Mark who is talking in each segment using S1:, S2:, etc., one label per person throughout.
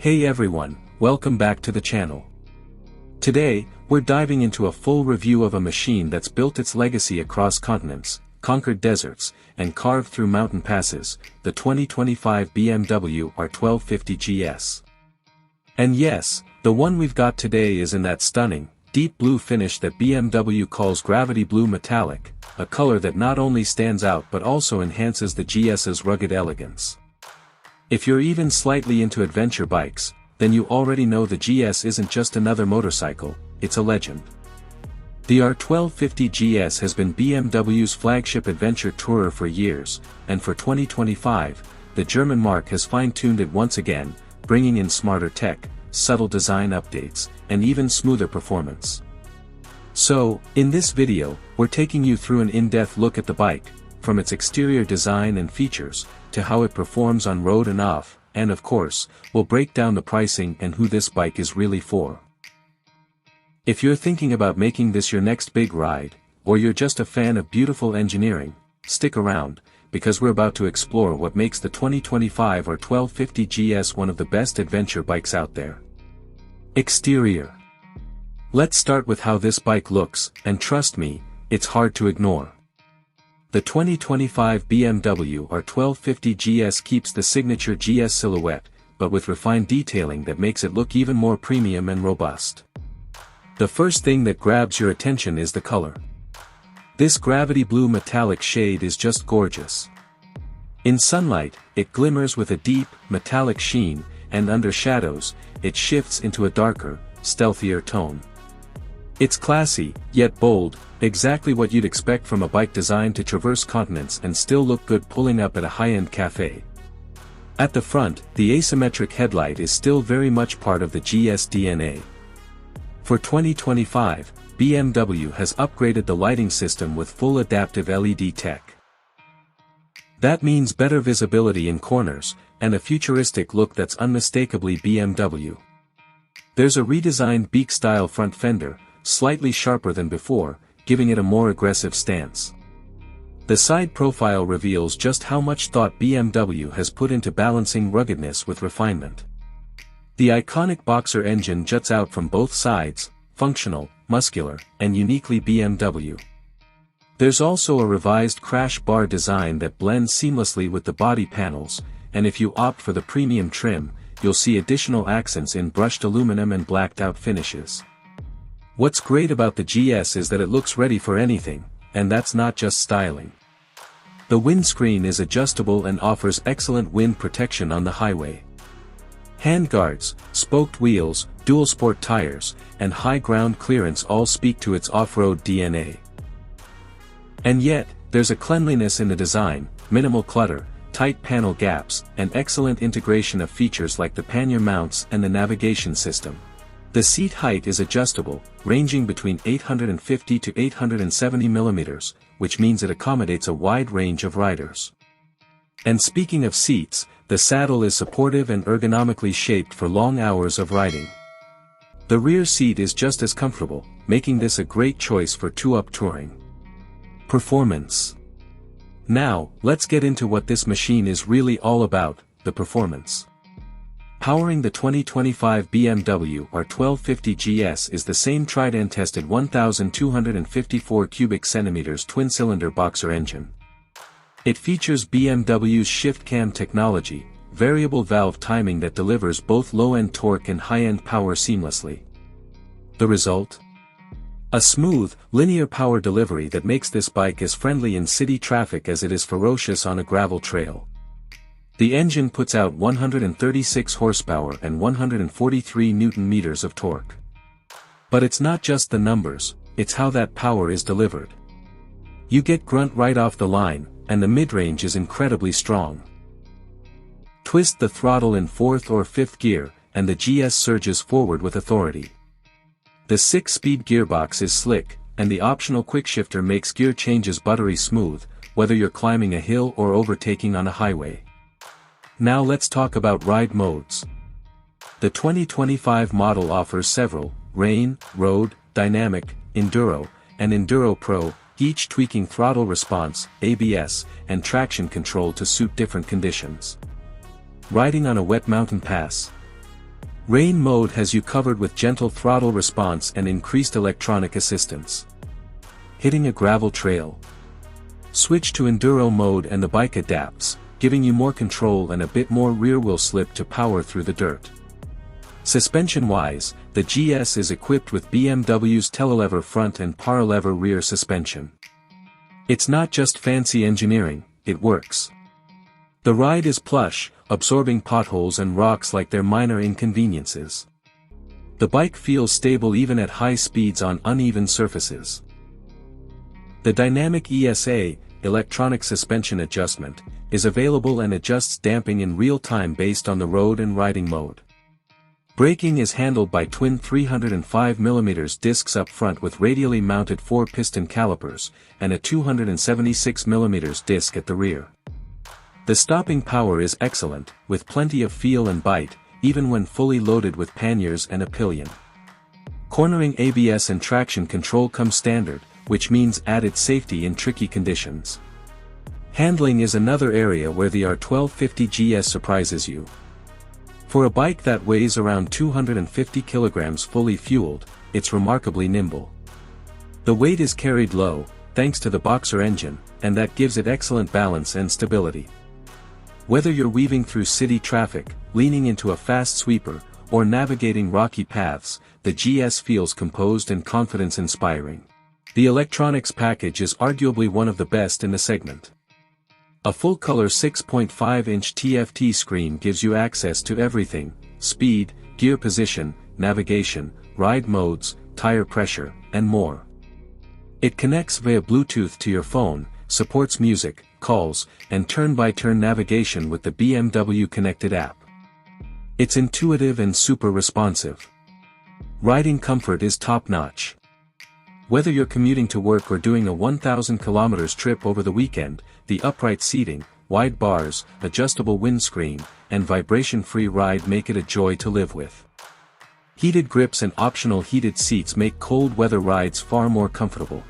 S1: Hey everyone, welcome back to the channel. Today, we're diving into a full review of a machine that's built its legacy across continents, conquered deserts, and carved through mountain passes, the 2025 BMW R1250GS. And yes, the one we've got today is in that stunning, deep blue finish that BMW calls gravity blue metallic, a color that not only stands out but also enhances the GS's rugged elegance. If you're even slightly into adventure bikes, then you already know the GS isn't just another motorcycle, it's a legend. The R1250GS has been BMW's flagship adventure tourer for years, and for 2025, the German marque has fine-tuned it once again, bringing in smarter tech, subtle design updates, and even smoother performance. So, in this video, we're taking you through an in-depth look at the bike, from its exterior design and features, to how it performs on road and off, and of course, we'll break down the pricing and who this bike is really for. If you're thinking about making this your next big ride, or you're just a fan of beautiful engineering, stick around, because we're about to explore what makes the 2025 R1250GS one of the best adventure bikes out there. Exterior. Let's start with how this bike looks, and trust me, it's hard to ignore. The 2025 BMW R1250GS keeps the signature GS silhouette, but with refined detailing that makes it look even more premium and robust. The first thing that grabs your attention is the color. This gravity blue metallic shade is just gorgeous. In sunlight, it glimmers with a deep, metallic sheen, and under shadows, it shifts into a darker, stealthier tone. It's classy, yet bold, exactly what you'd expect from a bike designed to traverse continents and still look good pulling up at a high-end cafe. At the front, the asymmetric headlight is still very much part of the GS DNA. For 2025, BMW has upgraded the lighting system with full adaptive LED tech. That means better visibility in corners, and a futuristic look that's unmistakably BMW. There's a redesigned beak-style front fender, slightly sharper than before, giving it a more aggressive stance. The side profile reveals just how much thought BMW has put into balancing ruggedness with refinement. The iconic boxer engine juts out from both sides, functional, muscular, and uniquely BMW. There's also a revised crash bar design that blends seamlessly with the body panels, and if you opt for the premium trim, you'll see additional accents in brushed aluminum and blacked-out finishes. What's great about the GS is that it looks ready for anything, and that's not just styling. The windscreen is adjustable and offers excellent wind protection on the highway. Handguards, spoked wheels, dual sport tires, and high ground clearance all speak to its off-road DNA. And yet, there's a cleanliness in the design, minimal clutter, tight panel gaps, and excellent integration of features like the pannier mounts and the navigation system. The seat height is adjustable, ranging between 850 to 870 mm, which means it accommodates a wide range of riders. And speaking of seats, the saddle is supportive and ergonomically shaped for long hours of riding. The rear seat is just as comfortable, making this a great choice for two-up touring. Performance. Now, let's get into what this machine is really all about, the performance. Powering the 2025 BMW R1250GS is the same tried-and-tested 1,254 cubic centimeters twin-cylinder boxer engine. It features BMW's shift-cam technology, variable valve timing that delivers both low-end torque and high-end power seamlessly. The result? A smooth, linear power delivery that makes this bike as friendly in city traffic as it is ferocious on a gravel trail. The engine puts out 136 horsepower and 143 Nm of torque. But it's not just the numbers, it's how that power is delivered. You get grunt right off the line, and the mid-range is incredibly strong. Twist the throttle in 4th or 5th gear, and the GS surges forward with authority. The 6-speed gearbox is slick, and the optional quickshifter makes gear changes buttery smooth, whether you're climbing a hill or overtaking on a highway. Now let's talk about ride modes. The 2025 model offers several: Rain, Road, Dynamic, Enduro, and Enduro Pro, each tweaking throttle response, ABS, and traction control to suit different conditions. Riding on a wet mountain pass. Rain mode has you covered with gentle throttle response and increased electronic assistance. Hitting a gravel trail. Switch to Enduro mode and the bike adapts, giving you more control and a bit more rear-wheel slip to power through the dirt. Suspension-wise, the GS is equipped with BMW's telelever front and paralever rear suspension. It's not just fancy engineering, it works. The ride is plush, absorbing potholes and rocks like they're minor inconveniences. The bike feels stable even at high speeds on uneven surfaces. The dynamic ESA, electronic suspension adjustment, is available and adjusts damping in real time based on the road and riding mode. Braking is handled by twin 305mm discs up front with radially mounted 4-piston calipers, and a 276mm disc at the rear. The stopping power is excellent, with plenty of feel and bite, even when fully loaded with panniers and a pillion. Cornering ABS and traction control come standard, which means added safety in tricky conditions. Handling is another area where the R1250GS surprises you. For a bike that weighs around 250 kilograms fully fueled, it's remarkably nimble. The weight is carried low, thanks to the Boxer engine, and that gives it excellent balance and stability. Whether you're weaving through city traffic, leaning into a fast sweeper, or navigating rocky paths, the GS feels composed and confidence-inspiring. The electronics package is arguably one of the best in the segment. A full-color 6.5-inch TFT screen gives you access to everything: speed, gear position, navigation, ride modes, tire pressure, and more. It connects via Bluetooth to your phone, supports music, calls, and turn-by-turn navigation with the BMW Connected app. It's intuitive and super responsive. Riding comfort is top-notch. Whether you're commuting to work or doing a 1,000 kilometers trip over the weekend, the upright seating, wide bars, adjustable windscreen, and vibration-free ride make it a joy to live with. Heated grips and optional heated seats make cold weather rides far more comfortable.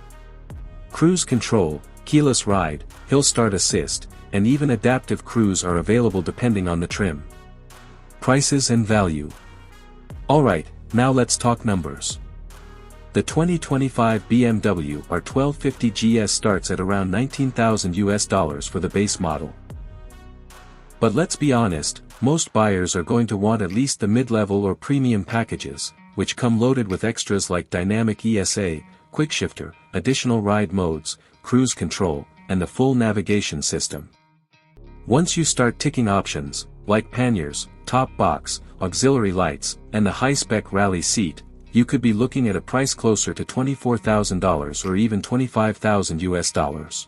S1: Cruise control, keyless ride, hill start assist, and even adaptive cruise are available depending on the trim. Prices and value. Alright, now let's talk numbers. The 2025 BMW R1250GS starts at around $19,000 for the base model. But let's be honest, most buyers are going to want at least the mid-level or premium packages, which come loaded with extras like dynamic ESA, quickshifter, additional ride modes, cruise control, and the full navigation system. Once you start ticking options, like panniers, top box, auxiliary lights, and the high-spec rally seat, you could be looking at a price closer to $24,000 or even $25,000.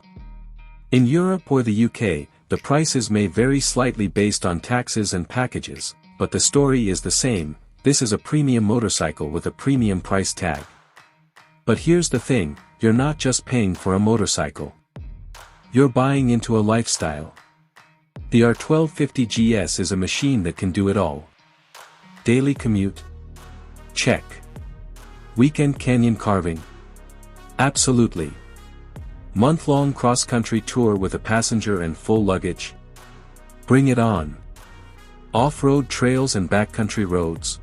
S1: In Europe or the UK, the prices may vary slightly based on taxes and packages, but the story is the same: this is a premium motorcycle with a premium price tag. But here's the thing, you're not just paying for a motorcycle. You're buying into a lifestyle. The R1250GS is a machine that can do it all. Daily commute? Check. Weekend canyon carving? Absolutely. Month-long cross-country tour with a passenger and full luggage? Bring it on. Off-road trails and backcountry roads?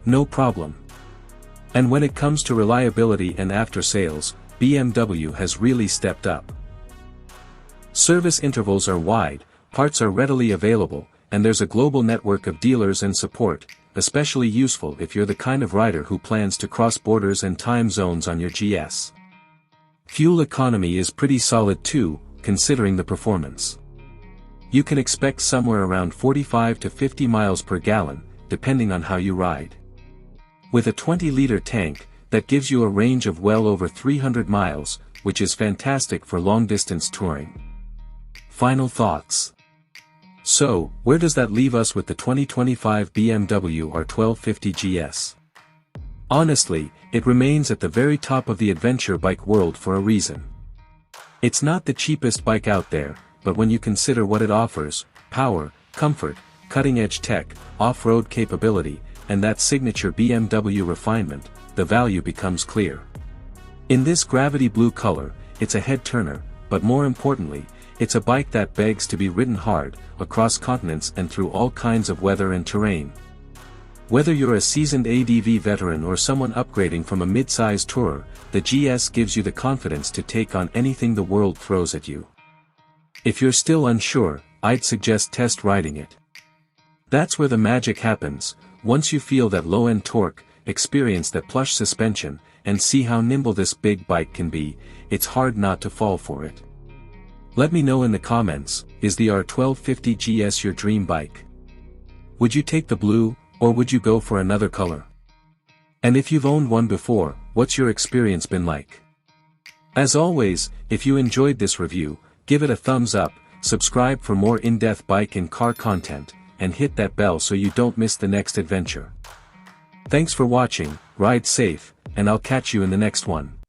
S1: No problem. And when it comes to reliability and after-sales, BMW has really stepped up. Service intervals are wide, parts are readily available, and there's a global network of dealers and support, especially useful if you're the kind of rider who plans to cross borders and time zones on your GS. Fuel economy is pretty solid too, considering the performance. You can expect somewhere around 45 to 50 miles per gallon, depending on how you ride. With a 20-liter tank, that gives you a range of well over 300 miles, which is fantastic for long-distance touring. Final thoughts. So, where does that leave us with the 2025 BMW R1250GS? Honestly, it remains at the very top of the adventure bike world for a reason. It's not the cheapest bike out there, but when you consider what it offers, power, comfort, cutting-edge tech, off-road capability, and that signature BMW refinement, the value becomes clear. In this gravity blue color, it's a head-turner, but more importantly, it's a bike that begs to be ridden hard, across continents and through all kinds of weather and terrain. Whether you're a seasoned ADV veteran or someone upgrading from a mid-size tourer, the GS gives you the confidence to take on anything the world throws at you. If you're still unsure, I'd suggest test riding it. That's where the magic happens. Once you feel that low-end torque, experience that plush suspension, and see how nimble this big bike can be, it's hard not to fall for it. Let me know in the comments, is the R1250GS your dream bike? Would you take the blue, or would you go for another color? And if you've owned one before, what's your experience been like? As always, if you enjoyed this review, give it a thumbs up, subscribe for more in-depth bike and car content, and hit that bell so you don't miss the next adventure. Thanks for watching, ride safe, and I'll catch you in the next one.